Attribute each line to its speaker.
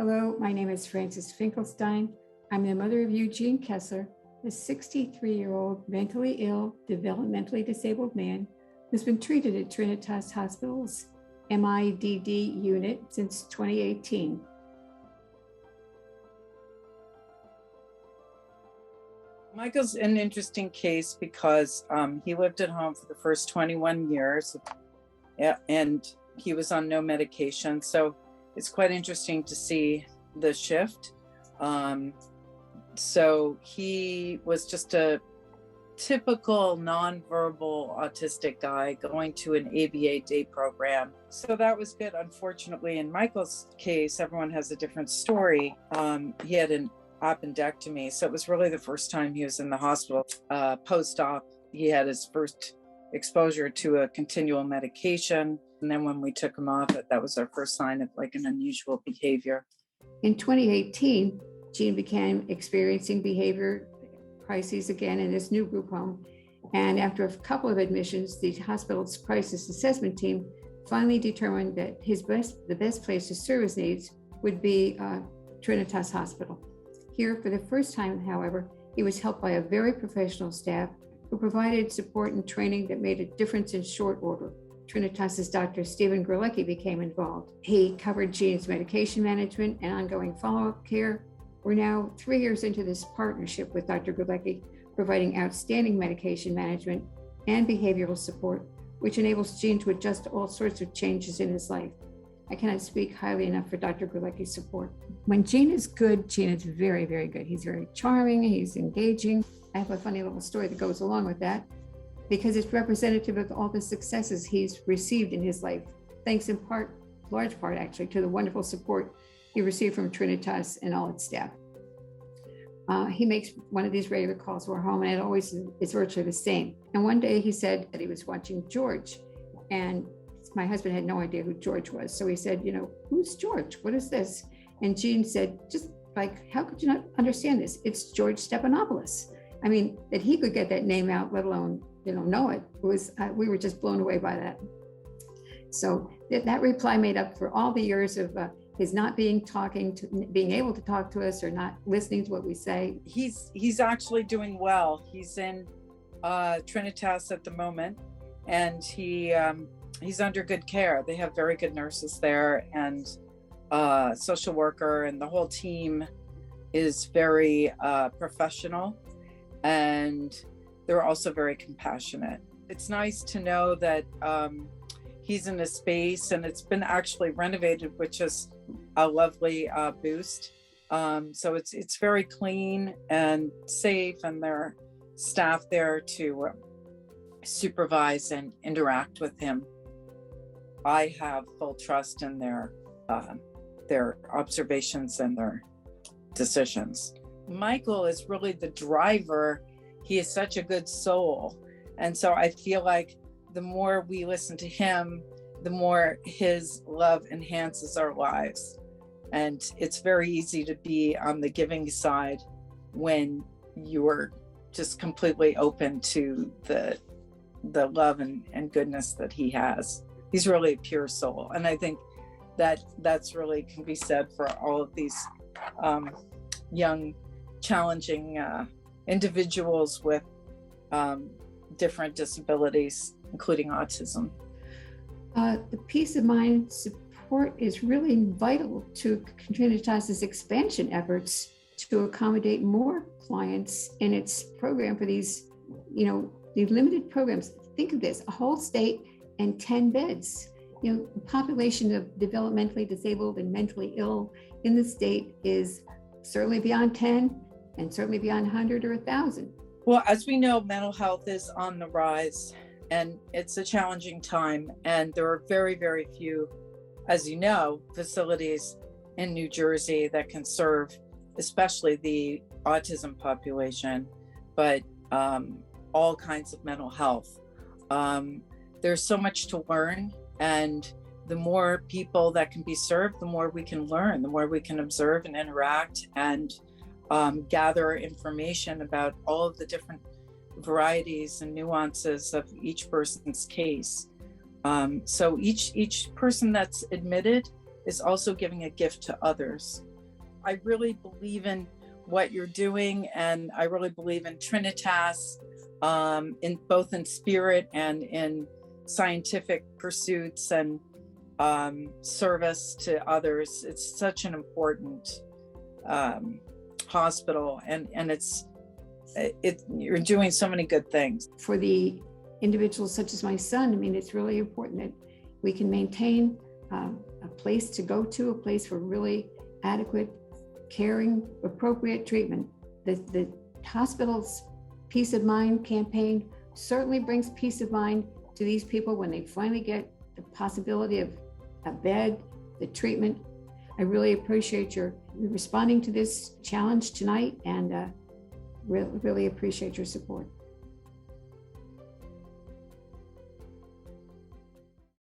Speaker 1: Hello, my name is Frances Finkelstein. I'm the mother of Eugene Kessler, a 63-year-old mentally ill, developmentally disabled man who's been treated at Trinitas Hospital's MIDD unit since 2018.
Speaker 2: Michael's an interesting case because he lived at home for the first 21 years and he was on no medication. So it's quite interesting to see the shift. So he was just a typical nonverbal autistic guy going to an ABA day program. So that was good. Unfortunately, in Michael's case, everyone has a different story. He had an appendectomy. So it was really the first time he was in the hospital. Post-op, he had his first exposure to a continual medication. And then when we took him off it, that was our first sign of like an unusual behavior.
Speaker 1: In 2018, Gene began experiencing behavior crises again in this new group home. And after a couple of admissions, the hospital's crisis assessment team finally determined that the best place to serve his needs would be Trinitas Hospital. Here, for the first time, however, he was helped by a very professional staff who provided support and training that made a difference in short order. Trinitas's Dr. Stephen Gerlecki became involved. He covered Gene's medication management and ongoing follow-up care. We're now 3 years into this partnership with Dr. Gerlecki, providing outstanding medication management and behavioral support, which enables Gene to adjust to all sorts of changes in his life. I cannot speak highly enough for Dr. Gerlecki's support. When Gene is good, Gene is very, very good. He's very charming, he's engaging. I have a funny little story that goes along with that because it's representative of all the successes he's received in his life, thanks in part, large part actually, to the wonderful support he received from Trinitas and all its staff. He makes one of these regular calls to our home, and it always is virtually the same. And one day he said that he was watching George, and my husband had no idea who George was. So he said, who's George? What is this? And Gene said, just like, how could you not understand this? It's George Stephanopoulos. I mean, that he could get that name out, let alone, know it, was, we were just blown away by that. So that reply made up for all the years of his not being able to talk to us or not listening to what we say.
Speaker 2: He's actually doing well. He's in Trinitas at the moment, and he's under good care. They have very good nurses there and social worker, and the whole team is very professional, and they're also very compassionate. It's nice to know that he's in a space, and it's been actually renovated, which is a lovely boost. So it's very clean and safe, and there are staff there to supervise and interact with him. I have full trust in their observations and their decisions. Michael is really the driver. He is such a good soul. And so I feel like the more we listen to him, the more his love enhances our lives. And it's very easy to be on the giving side when you're just completely open to the love and goodness that he has. He's really a pure soul. And I think that's really can be said for all of these young, challenging individuals with different disabilities, including autism.
Speaker 1: The peace of mind support is really vital to Trinitas's expansion efforts to accommodate more clients in its program for these, the limited programs. Think of this, a whole state and 10 beds. The population of developmentally disabled and mentally ill in the state is certainly beyond 10 and certainly beyond 100 or 1,000.
Speaker 2: Well, as we know, mental health is on the rise, and it's a challenging time. And there are very, very few, as you know, facilities in New Jersey that can serve, especially the autism population, but all kinds of mental health. There's so much to learn, and the more people that can be served, the more we can learn, the more we can observe and interact and gather information about all of the different varieties and nuances of each person's case. So each person that's admitted is also giving a gift to others. I really believe in what you're doing, and I really believe in Trinitas, in both in spirit and in scientific pursuits and service to others. It's such an important hospital, and you're doing so many good things.
Speaker 1: For the individuals such as my son, I mean, it's really important that we can maintain a place to go to, a place for really adequate, caring, appropriate treatment. The hospital's Peace of Mind campaign certainly brings peace of mind to these people when they finally get the possibility of a bed, the treatment. I really appreciate your responding to this challenge tonight, and really appreciate your support.